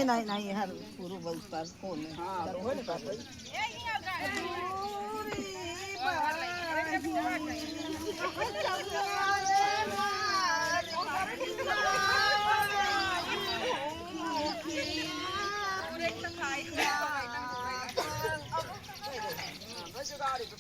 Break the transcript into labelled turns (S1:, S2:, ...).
S1: નહીં હારું પૂરું બહુ પાસ કોને
S2: હા તો હોય ને પાછળ ગાડી તો